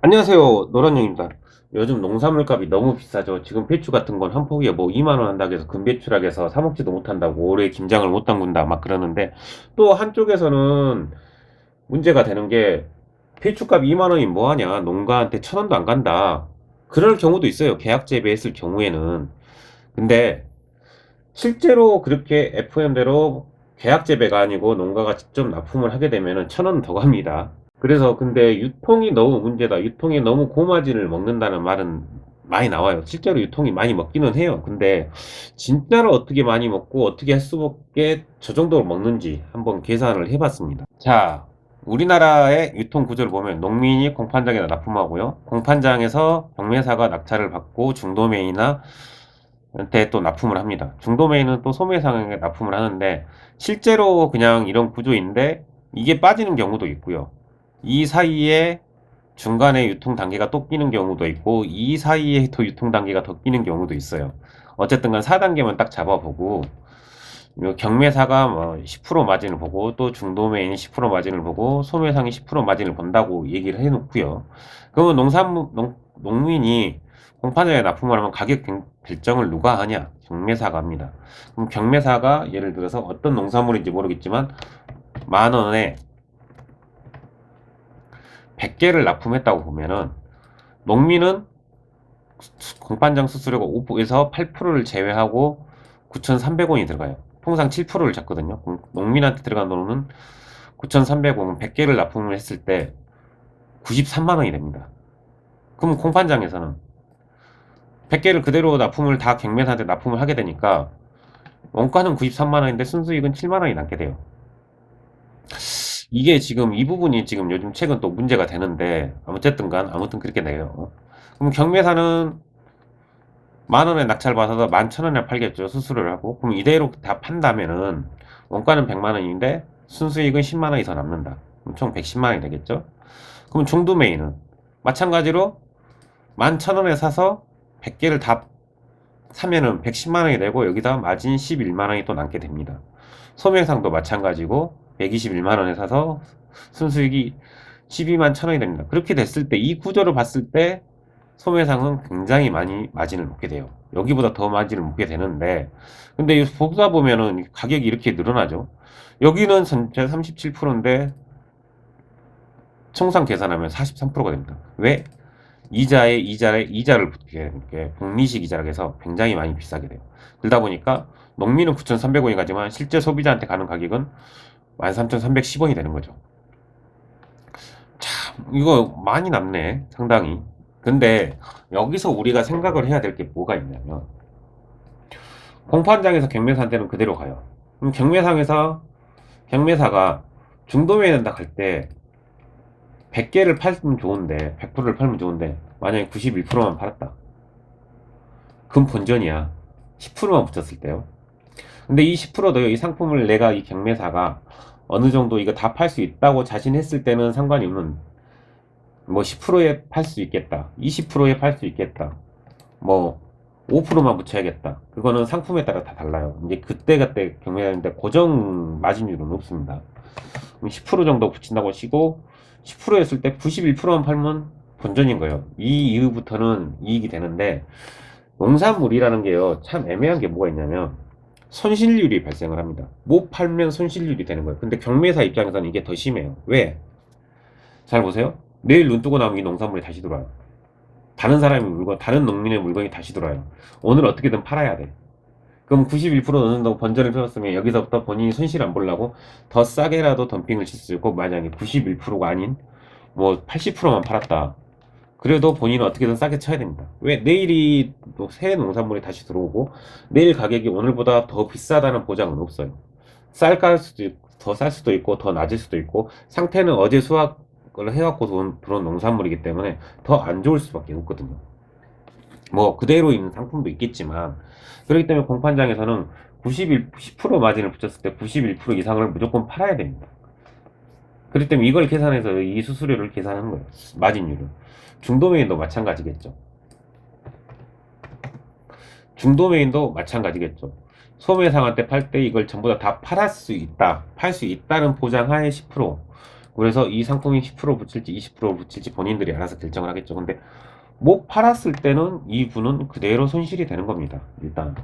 안녕하세요. 노란영입니다. 요즘 농산물 값이 너무 비싸죠. 지금 배추 같은 건 한 포기에 뭐 2만 원 한다고 해서 금배추라고 해서 사 먹지도 못한다고 올해 김장을 못 담근다 막 그러는데, 또 한쪽에서는 문제가 되는 게 배추값 2만 원이 뭐 하냐. 농가한테 1,000원도 안 간다. 그럴 경우도 있어요. 계약 재배했을 경우에는. 근데 실제로 그렇게 FM대로 계약 재배가 아니고 농가가 직접 납품을 하게 되면은 1,000원 더 갑니다. 그래서 근데 유통이 너무 문제다. 유통이 너무 고마진을 먹는다는 말은 많이 나와요. 실제로 유통이 많이 먹기는 해요. 근데 진짜로 어떻게 많이 먹고 어떻게 할 수밖에 저 정도로 먹는지 한번 계산을 해봤습니다. 자, 우리나라의 유통 구조를 보면 농민이 공판장에다 납품하고요. 공판장에서 경매사가 낙찰을 받고 중도매이나 한테 또 납품을 합니다. 중도매이는 또 소매상에게 납품을 하는데, 실제로 그냥 이런 구조인데 이게 빠지는 경우도 있고요. 이 사이에 중간에 유통 단계가 또 끼는 경우도 있고, 이 사이에 또 유통 단계가 더 끼는 경우도 있어요. 어쨌든 간 4단계만 딱 잡아보고, 요 경매사가 뭐 10% 마진을 보고, 또 중도매인이 10% 마진을 보고, 소매상이 10% 마진을 본다고 얘기를 해 놓고요. 그러면 농민이 공판장에 납품을 하면 가격 결정을 누가 하냐? 경매사가 합니다. 그럼 경매사가 예를 들어서 어떤 농산물인지 모르겠지만 만 원에 100개를 납품했다고 보면은, 농민은 공판장 수수료가 5에서 8%를 제외하고 9,300원이 들어가요. 통상 7%를 잡거든요. 농민한테 들어간 돈은 9,300원, 100개를 납품을 했을 때 93만 원이 됩니다. 그럼 공판장에서는 100개를 그대로 납품을 다 경매사한테 납품을 하게 되니까 원가는 93만 원인데 순수익은 7만 원이 남게 돼요. 이게 지금 이 부분이 지금 요즘 최근 또 문제가 되는데, 아무튼 그렇게 돼요. 그럼 경매사는 만 원에 낙찰 받아서 11,000원에 팔겠죠. 수수료를 하고. 그럼 이대로 다 판다면은 원가는 100만 원인데 순수익은 10만 원이 더 남는다. 그럼 총 110만 원이 되겠죠. 그럼 중도메인은 마찬가지로 11,000원에 사서 100개를 다 사면은 110만 원이 되고, 여기다 마진 11만 원이 또 남게 됩니다. 소매상도 마찬가지고 121만 원에 사서 순수익이 12만 1,000원이 됩니다. 그렇게 됐을 때, 이 구조를 봤을 때 소매상은 굉장히 많이 마진을 먹게 돼요. 여기보다 더 마진을 먹게 되는데, 근데 보다 보면은 가격이 이렇게 늘어나죠. 여기는 전체 37%인데 총상 계산하면 43%가 됩니다. 왜? 이자를 붙게 되게 복리식 이자라고 해서 굉장히 많이 비싸게 돼요. 그러다 보니까 농민은 9,300원이 가지만 실제 소비자한테 가는 가격은 13,310원이 되는 거죠. 참, 이거 많이 남네, 상당히. 근데 여기서 우리가 생각을 해야 될 게 뭐가 있냐면, 공판장에서 경매사한테는 그대로 가요. 그럼 경매사가 중도매에 된다 할 때 100개를 팔면 좋은데, 100%를 팔면 좋은데, 만약에 91%만 팔았다. 그럼 본전이야. 10%만 붙였을 때요. 근데 이 10%도 이 상품을 내가 이 경매사가 어느 정도 이거 다 팔 수 있다고 자신했을 때는 상관이 없는, 뭐 10%에 팔 수 있겠다. 20%에 팔 수 있겠다. 뭐 5%만 붙여야겠다. 그거는 상품에 따라 다 달라요. 이제 그때그때 경매하는데 고정 마진율은 없습니다. 10% 정도 붙인다고 치고 10% 했을 때 91%만 팔면 본전인 거예요. 이 이후부터는 이익이 되는데, 농산물이라는 게요, 참 애매한 게 뭐가 있냐면 손실률이 발생을 합니다. 못 팔면 손실률이 되는 거예요. 근데 경매사 입장에서는 이게 더 심해요. 왜? 잘 보세요. 내일 눈 뜨고 나면 이 농산물이 다시 들어와요. 다른 농민의 물건이 다시 들어와요. 오늘 어떻게든 팔아야 돼. 그럼 91% 넣는다고 번전을 펴었으면 여기서부터 본인이 손실 안 보려고 더 싸게라도 덤핑을 칠 수 있고, 만약에 91%가 아닌 뭐 80%만 팔았다. 그래도 본인은 어떻게든 싸게 쳐야 됩니다. 왜? 내일이 또 새 농산물이 다시 들어오고, 내일 가격이 오늘보다 더 비싸다는 보장은 없어요. 더 쌀 수도 있고, 더 낮을 수도 있고, 상태는 어제 수확을 해갖고 들어온 농산물이기 때문에 더 안 좋을 수밖에 없거든요. 뭐, 그대로 있는 상품도 있겠지만, 그렇기 때문에 공판장에서는 10% 마진을 붙였을 때 91% 이상을 무조건 팔아야 됩니다. 그렇기 때문에 이걸 계산해서 이 수수료를 계산하는 거예요. 마진율을. 중도메인도 마찬가지겠죠. 중도메인도 마찬가지겠죠. 소매상한테 팔 때 이걸 전부 다 팔 수 있다는 보장하에 10%. 그래서 이 상품이 10% 붙일지 20% 붙일지 본인들이 알아서 결정을 하겠죠. 근데 못 팔았을 때는 이분은 그대로 손실이 되는 겁니다. 일단.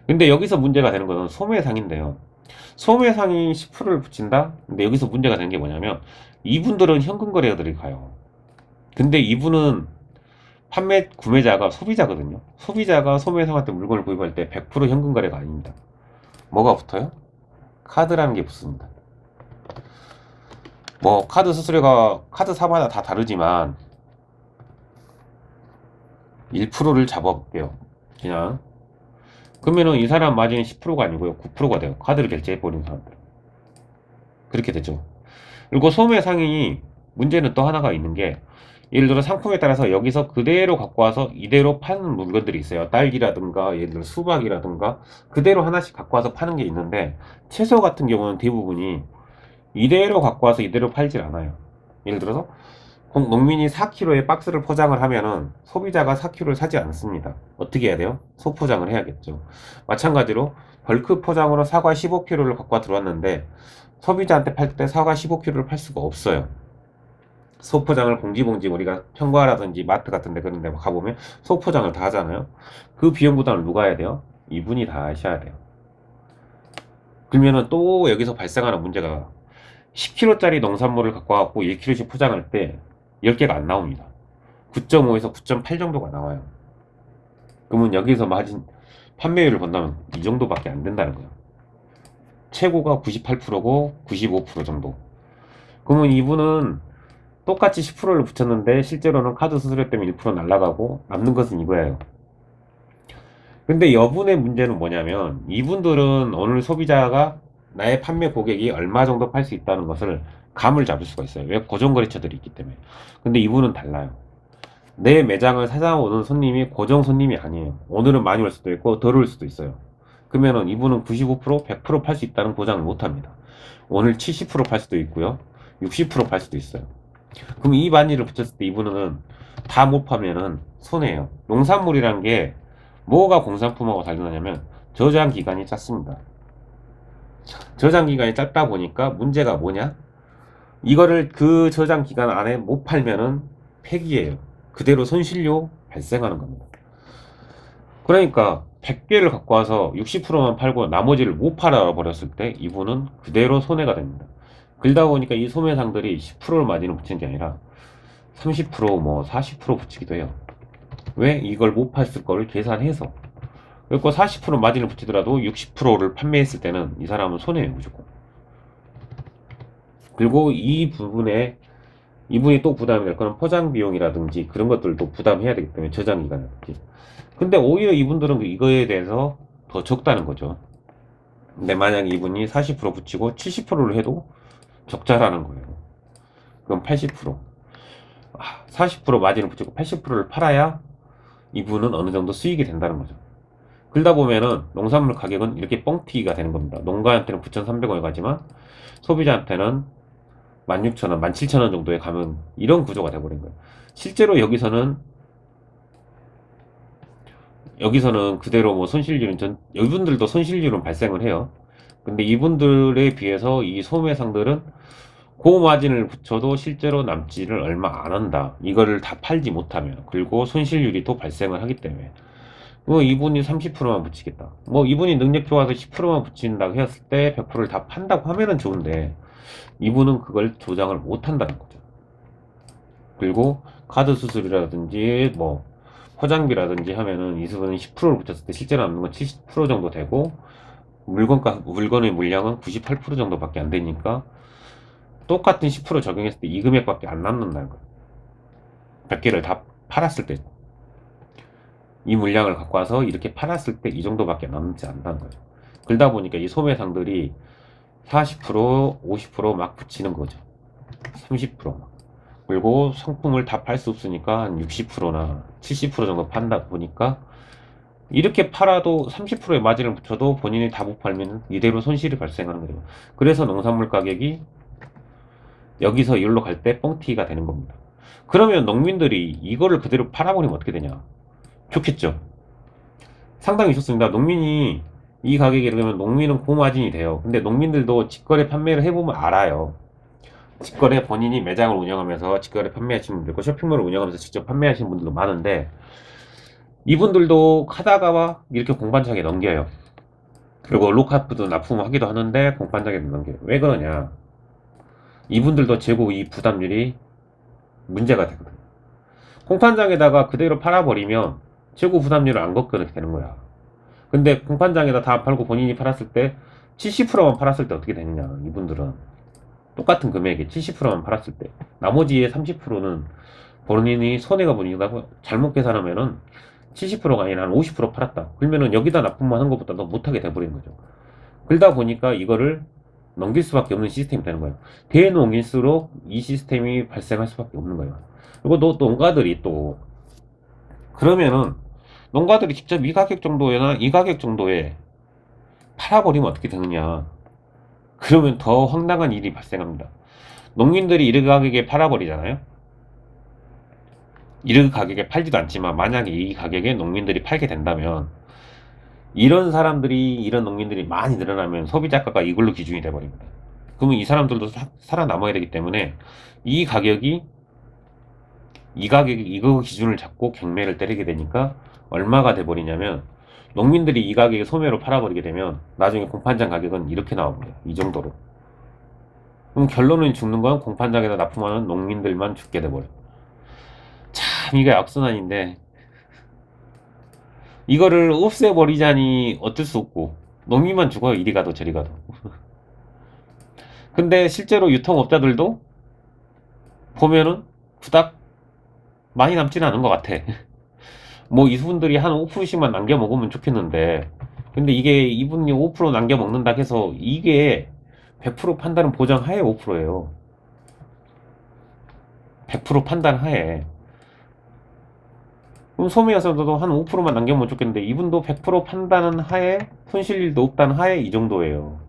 근데 여기서 문제가 되는 것은 소매상인데요. 소매상이 10%를 붙인다? 근데 여기서 문제가 되는 게 뭐냐면 이분들은 현금 거래들이 가요. 근데 이분은 구매자가 소비자거든요. 소비자가 소매상한테 물건을 구입할 때 100% 현금 거래가 아닙니다. 뭐가 붙어요? 카드라는 게 붙습니다. 뭐 카드 수수료가 카드 사마다 다 다르지만 1%를 잡아볼게요. 그냥 그러면은 이 사람 마진이 10%가 아니고요 9%가 돼요. 카드를 결제해버린 사람들 그렇게 되죠. 그리고 소매 상인이 문제는 또 하나가 있는 게 예를 들어 상품에 따라서 여기서 그대로 갖고 와서 이대로 파는 물건들이 있어요. 딸기라든가 예를 들어 수박이라든가 그대로 하나씩 갖고 와서 파는 게 있는데 채소 같은 경우는 대부분이 이대로 갖고 와서 이대로 팔질 않아요. 예를 들어서 농민이 4kg의 박스를 포장을 하면은 소비자가 4kg를 사지 않습니다. 어떻게 해야 돼요? 소포장을 해야겠죠. 마찬가지로 벌크 포장으로 사과 15kg를 갖고 와 들어왔는데 소비자한테 팔 때 사과 15kg를 팔 수가 없어요. 소포장을 봉지 우리가 평과라든지 마트 같은 데 그런 데 가보면 소포장을 다 하잖아요. 그 비용 부담을 누가 해야 돼요? 이분이 다 하셔야 돼요. 그러면은 또 여기서 발생하는 문제가 10kg짜리 농산물을 갖고 와갖고 1kg씩 포장할 때 10개가 안 나옵니다. 9.5에서 9.8 정도가 나와요. 그러면 여기서 마진 판매율을 본다면 이 정도밖에 안 된다는 거예요. 최고가 98%고 95% 정도. 그러면 이분은 똑같이 10%를 붙였는데 실제로는 카드 수수료 때문에 1% 날라가고 남는 것은 이거예요. 근데 여분의 문제는 뭐냐면 이분들은 오늘 소비자가 나의 판매 고객이 얼마 정도 팔 수 있다는 것을 감을 잡을 수가 있어요. 왜? 고정거래처들이 있기 때문에. 근데 이분은 달라요. 내 매장을 찾아오는 손님이 고정 손님이 아니에요. 오늘은 많이 올 수도 있고 덜 올 수도 있어요. 그러면은 이분은 95%, 100% 팔 수 있다는 보장을 못 합니다. 오늘 70%팔 수도 있고요. 60%팔 수도 있어요. 그럼 이 반니를 붙였을 때 이분은 다 못 파면은 손해예요. 농산물이란 게 뭐가 공산품하고 다르냐면 저장 기간이 짧습니다. 저장 기간이 짧다 보니까 문제가 뭐냐? 이거를 그 저장 기간 안에 못 팔면은 폐기예요. 그대로 손실료 발생하는 겁니다. 그러니까 100개를 갖고 와서 60%만 팔고 나머지를 못 팔아 버렸을 때 이분은 그대로 손해가 됩니다. 그러다 보니까 이 소매상들이 10%를 마진을 붙이는 게 아니라 30%뭐 40% 붙이기도 해요. 왜? 이걸 못 팔을 거를 계산해서. 그리고 40% 마진을 붙이더라도 60%를 판매했을 때는 이 사람은 손해예요, 무조건. 그리고 이 부분에 이분이 또 부담이 될 거는 포장 비용이라든지 그런 것들도 부담해야 되기 때문에 저장 기간이라든지. 근데 오히려 이분들은 이거에 대해서 더 적다는 거죠. 근데 만약 이분이 40% 붙이고 70%를 해도 적자라는 거예요. 그럼 80%. 40% 마진을 붙이고 80%를 팔아야 이분은 어느 정도 수익이 된다는 거죠. 그러다 보면은 농산물 가격은 이렇게 뻥튀기가 되는 겁니다. 농가한테는 9,300원에 가지만 소비자한테는 16,000원, 17,000원 정도에 가면 이런 구조가 돼버린 거예요. 실제로 여기서는 그대로 뭐 손실률은 이분들도 손실률은 발생을 해요. 근데 이분들에 비해서 이 소매상들은 고마진을 붙여도 실제로 남지를 얼마 안 한다. 이거를 다 팔지 못하면. 그리고 손실률이 또 발생을 하기 때문에. 뭐 이분이 30%만 붙이겠다. 뭐 이분이 능력 좋아서 10%만 붙인다고 했을 때 100%를 다 판다고 하면은 좋은데 이분은 그걸 조장을 못 한다는 거죠. 그리고 카드 수수료라든지 뭐 포장비라든지 하면은 이수분은 10%를 붙였을 때 실제로 남는 건 70% 정도 되고 물건의 물량은 98% 정도밖에 안 되니까 똑같은 10% 적용했을 때 이 금액밖에 안 남는다는 거예요. 100개를 다 팔았을 때 이 물량을 갖고 와서 이렇게 팔았을 때 이 정도밖에 남지 않는다는 거죠. 그러다 보니까 이 소매상들이 40%, 50%막 붙이는 거죠. 30% 막. 그리고 상품을 다 팔 수 없으니까 한 60%나 70% 정도 판다 보니까 이렇게 팔아도 30%의 마진을 붙여도 본인이 다 못 팔면 이대로 손실이 발생하는 거죠. 그래서 농산물 가격이 여기서 이리로 갈 때 뻥튀기가 되는 겁니다. 그러면 농민들이 이거를 그대로 팔아버리면 어떻게 되냐? 좋겠죠. 상당히 좋습니다. 농민이 이 가격이 그러면 농민은 고마진이 돼요. 근데 농민들도 직거래 판매를 해보면 알아요. 직거래 본인이 매장을 운영하면서 직거래 판매하시는 분들 있고 쇼핑몰을 운영하면서 직접 판매하시는 분들도 많은데 이분들도 하다가 이렇게 공판장에 넘겨요. 그리고 로카프도 납품하기도 하는데 공판장에 넘겨요. 왜 그러냐? 이분들도 재고 이 부담률이 문제가 되거든. 공판장에다가 그대로 팔아버리면 재고 부담률을 안 걷게 되는 거야. 근데 공판장에다 다 팔고 본인이 팔았을 때 70%만 팔았을 때 어떻게 되느냐? 이분들은 똑같은 금액에 70%만 팔았을 때 나머지의 30%는 본인이 손해가 보인다고 잘못 계산하면은 70%가 아니라 한 50% 팔았다. 그러면은 여기다 납품만 한 것보다 더 못하게 돼버리는 거죠. 그러다 보니까 이거를 넘길 수밖에 없는 시스템이 되는 거예요. 대농일수록 이 시스템이 발생할 수밖에 없는 거예요. 그리고 또 농가들이 또 그러면은 농가들이 직접 이 가격 정도나 이 가격 정도에 팔아버리면 어떻게 되느냐. 그러면 더 황당한 일이 발생합니다. 농민들이 이르 가격에 팔아버리잖아요. 이르 가격에 팔지도 않지만 만약에 이 가격에 농민들이 팔게 된다면 이런 사람들이 이런 농민들이 많이 늘어나면 소비자가가 이걸로 기준이 돼버립니다. 그러면 이 사람들도 살아남아야 되기 때문에 이 가격이 이 가격이 이거 기준을 잡고 경매를 때리게 되니까 얼마가 돼버리냐면 농민들이 이 가격에 소매로 팔아버리게 되면 나중에 공판장 가격은 이렇게 나와버려요. 이 정도로. 그럼 결론은 죽는 건 공판장에다 납품하는 농민들만 죽게 돼버려요. 참 이게 악순환인데 이거를 없애버리자니 어쩔 수 없고 농민만 죽어요. 이리 가도 저리 가도. 근데 실제로 유통업자들도 보면은 그닥 많이 남지는 않은 것 같아. 뭐 이분들이 한 5%씩만 남겨 먹으면 좋겠는데 근데 이게 이분이 5% 남겨 먹는다 해서 이게 100% 판단은 보장 하에 5%예요. 100% 판단 하에. 그럼 소매여서도 한 5%만 남겨 먹으면 좋겠는데 이분도 100% 판단은 하에 손실 일도 없다는 하에 이 정도예요.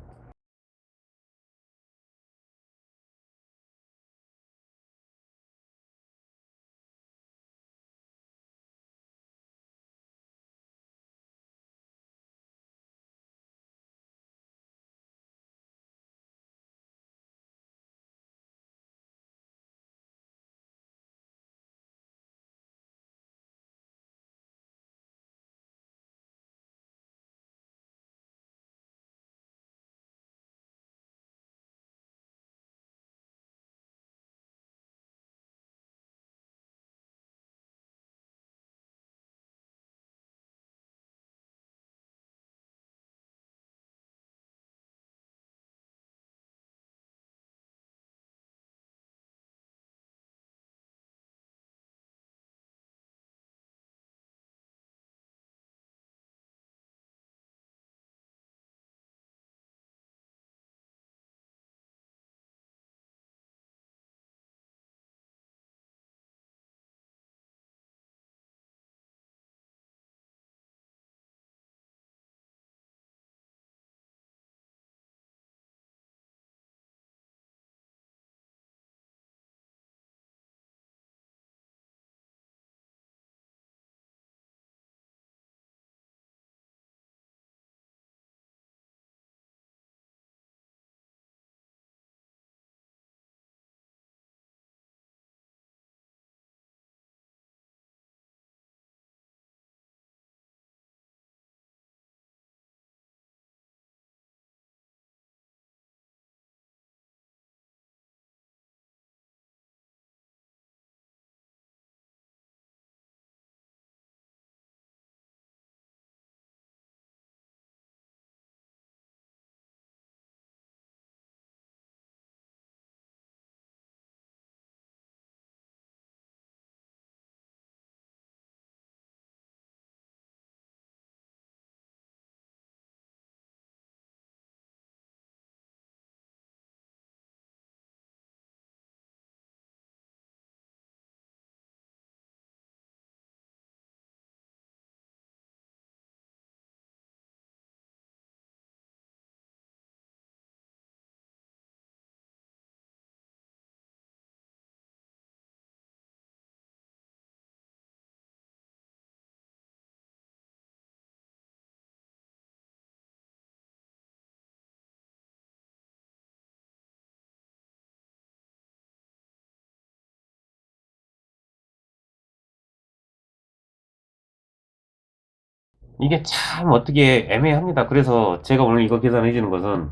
이게 참 어떻게 애매합니다. 그래서 제가 오늘 이거 계산해 주는 것은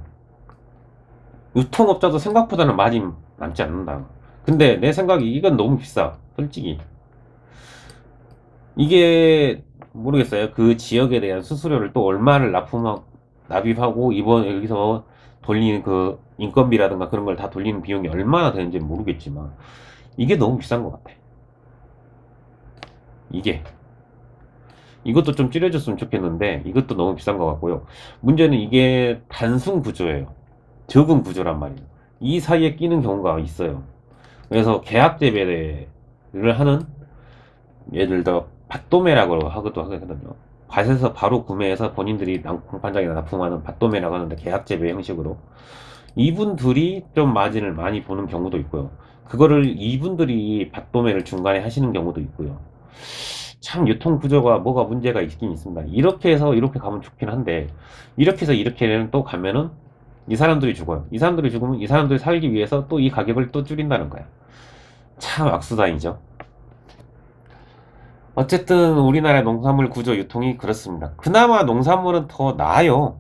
유통업자도 생각보다는 많이 남지 않는다. 근데 내 생각이 이건 너무 비싸. 솔직히. 이게 모르겠어요. 그 지역에 대한 수수료를 또 얼마를 납입하고 이번 여기서 돌리는 그 인건비라든가 그런 걸 다 돌리는 비용이 얼마나 되는지는 모르겠지만 이게 너무 비싼 것 같아. 이게. 이것도 좀 줄여줬으면 좋겠는데 이것도 너무 비싼 것 같고요. 문제는 이게 단순 구조예요. 적은 구조란 말이에요. 이 사이에 끼는 경우가 있어요. 그래서 계약 재배를 하는, 예를 들어 밭도매라고 하기도 하거든요. 밭에서 바로 구매해서 본인들이 공판장에 납품하는 밭도매라고 하는데, 계약 재배 형식으로 이분들이 좀 마진을 많이 보는 경우도 있고요. 그거를 이분들이 밭도매를 중간에 하시는 경우도 있고요. 참 유통 구조가 뭐가 문제가 있긴 있습니다. 이렇게 해서 이렇게 가면 좋긴 한데, 이렇게 해서 이렇게는 또 가면은 이 사람들이 죽어요. 이 사람들이 죽으면 이 사람들이 살기 위해서 또 이 가격을 또 줄인다는 거야. 참 악수다이죠. 어쨌든 우리나라 농산물 구조 유통이 그렇습니다. 그나마 농산물은 더 나아요.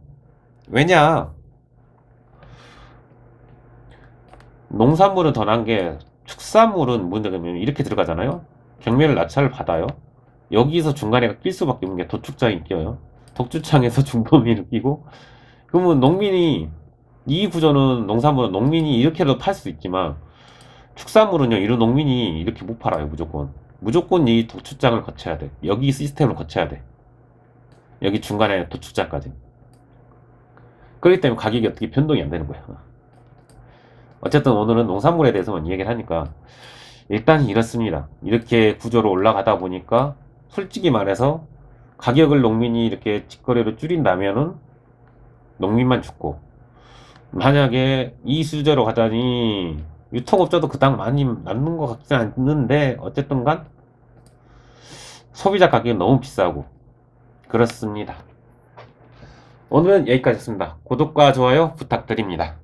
왜냐? 농산물은 더 나은 게, 축산물은 문제가 이렇게 들어가잖아요. 경매를 낙찰을 받아요. 여기서 중간에 낄 수밖에 없는 게 도축장이 껴요. 도축장에서 중도민을 끼고, 그러면 농민이, 이 구조는 농산물은 농민이 이렇게라도 팔 수 있지만 축산물은요, 이런 농민이 이렇게 못 팔아요. 무조건 이 도축장을 거쳐야 돼. 여기 시스템을 거쳐야 돼. 여기 중간에 도축장까지. 그렇기 때문에 가격이 어떻게 변동이 안 되는 거야. 어쨌든 오늘은 농산물에 대해서만 이야기를 하니까 일단 이렇습니다. 이렇게 구조로 올라가다 보니까 솔직히 말해서 가격을 농민이 이렇게 직거래로 줄인다면은 농민만 죽고, 만약에 이 수저로 가자니 유통업자도 그닥 많이 남는 것 같지는 않는데, 어쨌든 간 소비자 가격이 너무 비싸고 그렇습니다. 오늘은 여기까지였습니다. 구독과 좋아요 부탁드립니다.